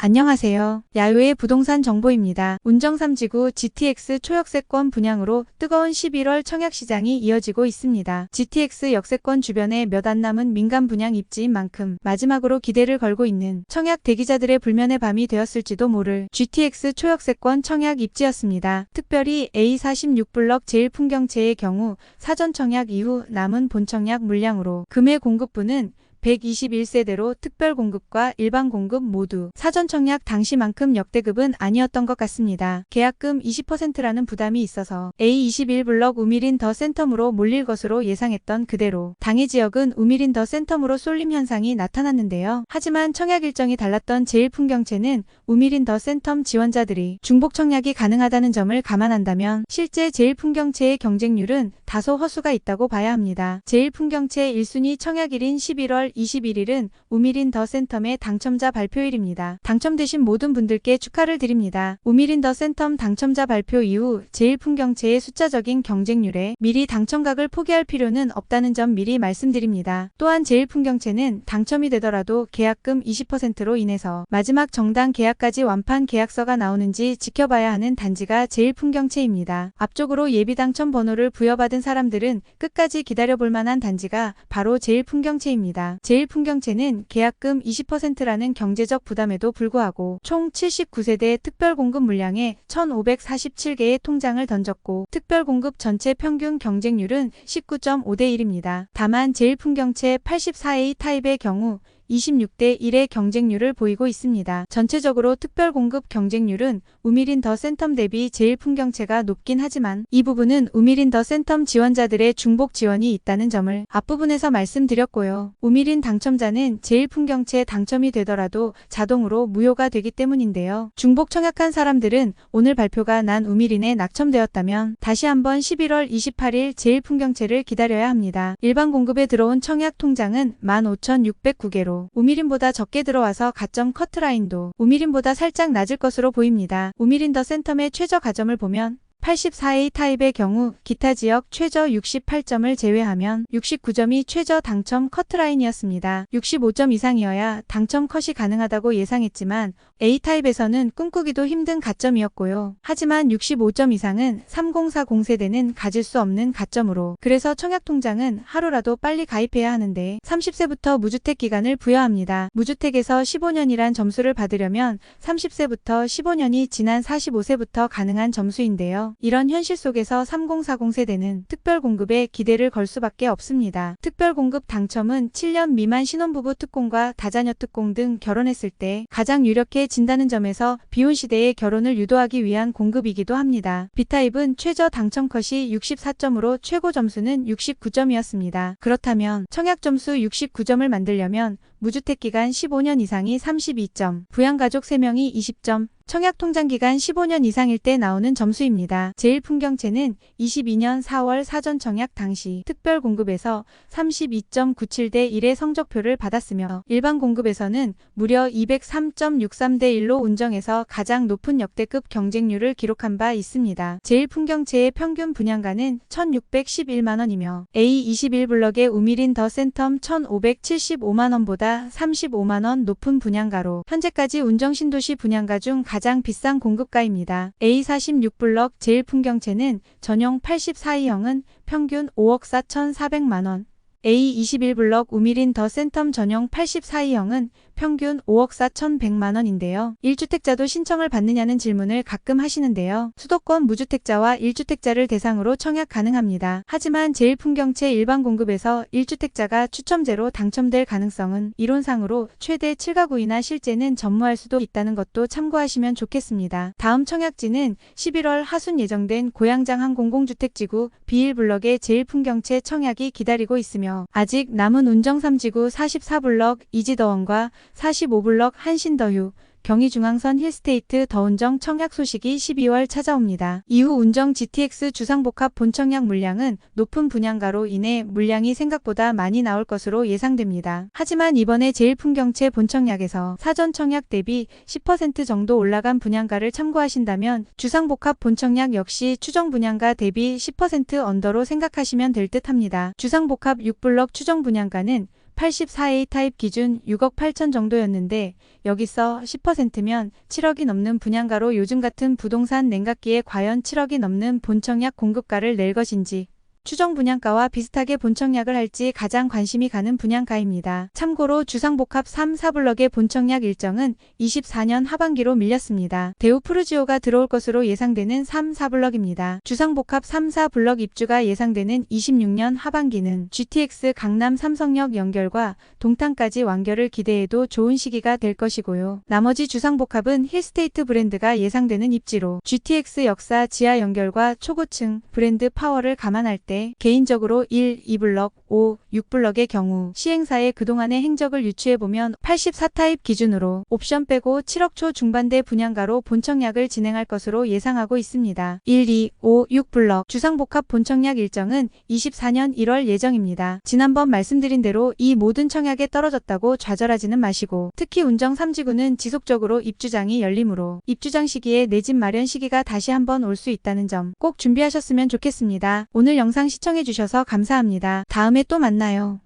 안녕하세요. 야유의 부동산 정보입니다. 운정 3지구 GTX 초역세권 분양으로 뜨거운 11월 청약시장이 이어지고 있습니다. GTX 역세권 주변에 몇 안 남은 민간 분양 입지인 만큼 마지막으로 기대를 걸고 있는 청약 대기자들의 불면의 밤이 되었을지도 모를 GTX 초역세권 청약 입지였습니다. 특별히 A46블럭 제1풍경채의 경우 사전 청약 이후 남은 본청약 물량으로 금해 공급분은 121세대로 특별 공급과 일반 공급 모두 사전 청약 당시만큼 역대급은 아니었던 것 같습니다. 계약금 20%라는 부담이 있어서 A21블럭 우미린 더 센텀으로 몰릴 것으로 예상했던 그대로 당해 지역은 우미린 더 센텀으로 쏠림 현상이 나타났는데요. 하지만 청약 일정이 달랐던 제1풍경채는 우미린 더 센텀 지원자들이 중복 청약이 가능하다는 점을 감안한다면 실제 제1풍경채의 경쟁률은 다소 허수가 있다고 봐야 합니다. 제1풍경채 1순위 청약일인 11월 21일은 우미린 더 센텀의 당첨자 발표일입니다. 당첨되신 모든 분들께 축하를 드립니다. 우미린 더 센텀 당첨자 발표 이후 제1풍경채의 숫자적인 경쟁률에 미리 당첨각을 포기할 필요는 없다는 점 미리 말씀드립니다. 또한 제1풍경채는 당첨이 되더라도 계약금 20%로 인해서 마지막 정당 계약까지 완판 계약서가 나오는지 지켜봐야 하는 단지가 제1풍경채입니다. 앞쪽으로 예비 당첨 번호를 부여받은 사람들은 끝까지 기다려볼 만한 단지가 바로 제1풍경채입니다. 제1풍경채는 계약금 20%라는 경제적 부담에도 불구하고 총 79세대 특별공급 물량에 1547개의 통장을 던졌고 특별공급 전체 평균 경쟁률은 19.5대 1입니다. 다만 제1풍경채 84A 타입의 경우 26대 1의 경쟁률을 보이고 있습니다. 전체적으로 특별공급 경쟁률은 우미린 더 센텀 대비 제1풍경채가 높긴 하지만 이 부분은 우미린 더 센텀 지원자들의 중복 지원이 있다는 점을 앞부분에서 말씀드렸고요. 우미린 당첨자는 제1풍경채 당첨이 되더라도 자동으로 무효가 되기 때문인데요. 중복 청약한 사람들은 오늘 발표가 난 우미린에 낙첨되었다면 다시 한번 11월 28일 제1풍경채를 기다려야 합니다. 일반 공급에 들어온 청약 통장은 15,609개로 우미린보다 적게 들어와서 가점 커트라인도 우미린보다 살짝 낮을 것으로 보입니다. 우미린 더 센텀의 최저 가점을 보면 84A 타입의 경우 기타 지역 최저 68점을 제외하면 69점이 최저 당첨 커트라인이었습니다. 65점 이상이어야 당첨 컷이 가능하다고 예상했지만 A타입에서는 꿈꾸기도 힘든 가점이었고요. 하지만 65점 이상은 3040 세대는 가질 수 없는 가점으로 그래서 청약통장은 하루라도 빨리 가입해야 하는데 30세부터 무주택 기간을 부여합니다. 무주택에서 15년이란 점수를 받으려면 30세부터 15년이 지난 45세부터 가능한 점수인데요. 이런 현실 속에서 3040 세대는 특별공급에 기대를 걸 수밖에 없습니다. 특별공급 당첨은 7년 미만 신혼부부 특공과 다자녀 특공 등 결혼했을 때 가장 유력해 진다는 점에서 비혼 시대의 결혼을 유도하기 위한 공급이기도 합니다. B타입은 최저 당첨 컷이 64점으로 최고 점수는 69점이었습니다. 그렇다면 청약 점수 69점을 만들려면 무주택 기간 15년 이상이 32점, 부양가족 3명이 20점, 청약통장 기간 15년 이상일 때 나오는 점수입니다. 제1풍경채는 22년 4월 사전 청약 당시 특별공급에서 32.97대 1의 성적표를 받았으며 일반 공급에서는 무려 203.63대 1로 운정에서 가장 높은 역대급 경쟁률을 기록한 바 있습니다. 제1풍경채의 평균 분양가는 1,611만원이며 A21블럭의 우미린 더 센텀 1,575만원보다 35만원 높은 분양가로 현재까지 운정신도시 분양가 중 가장 비싼 공급가입니다. A46블럭 제1풍경채는 전용 84E형은 평균 5억 4,400만원, A21블럭 우미린 더 센텀 전용 84E형은 평균 5억 4,100만원인데요. 1주택자도 신청을 받느냐는 질문을 가끔 하시는데요. 수도권 무주택자와 1주택자를 대상으로 청약 가능합니다. 하지만 제1풍경채 일반 공급에서 1주택자가 추첨제로 당첨될 가능성은 이론상으로 최대 7가구이나 실제는 전무할 수도 있다는 것도 참고하시면 좋겠습니다. 다음 청약지는 11월 하순 예정된 고양장 한 공공주택지구 B1블럭의 제1풍경채 청약이 기다리고 있으며 아직 남은 운정 3지구 44블럭 이지더원과 45블럭 한신더휴, 경의중앙선 힐스테이트 더운정 청약 소식이 12월 찾아옵니다. 이후 운정 GTX 주상복합 본청약 물량은 높은 분양가로 인해 물량이 생각보다 많이 나올 것으로 예상됩니다. 하지만 이번에 제1풍경채 본청약에서 사전 청약 대비 10% 정도 올라간 분양가를 참고하신다면 주상복합 본청약 역시 추정 분양가 대비 10% 언더로 생각하시면 될 듯 합니다. 주상복합 6블럭 추정 분양가는 84A 타입 기준 6억 8천 정도였는데 여기서 10%면 7억이 넘는 분양가로 요즘 같은 부동산 냉각기에 과연 7억이 넘는 본청약 공급가를 낼 것인지 추정 분양가와 비슷하게 본청약을 할지 가장 관심이 가는 분양가입니다. 참고로 주상복합 3, 4블럭의 본청약 일정은 24년 하반기로 밀렸습니다. 대우 푸르지오가 들어올 것으로 예상되는 3, 4블럭입니다. 주상복합 3, 4블럭 입주가 예상되는 26년 하반기는 GTX 강남 삼성역 연결과 동탄까지 완결을 기대해도 좋은 시기가 될 것이고요. 나머지 주상복합은 힐스테이트 브랜드가 예상되는 입지로 GTX 역사 지하 연결과 초고층 브랜드 파워를 감안할 때 개인적으로 1, 2블럭, 5, 6블럭의 경우 시행사의 그동안의 행적을 유추해보면 84타입 기준으로 옵션 빼고 7억 초 중반대 분양가로 본청약을 진행할 것으로 예상하고 있습니다. 1, 2, 5, 6블럭 주상복합 본청약 일정은 24년 1월 예정입니다. 지난번 말씀드린 대로 이 모든 청약에 떨어졌다고 좌절하지는 마시고 특히 운정 3지구는 지속적으로 입주장이 열리므로 입주장 시기에 내 집 마련 시기가 다시 한번 올 수 있다는 점 꼭 준비하셨으면 좋겠습니다. 오늘 영상 시청해주셔서 감사합니다. 다음에 또 만나요.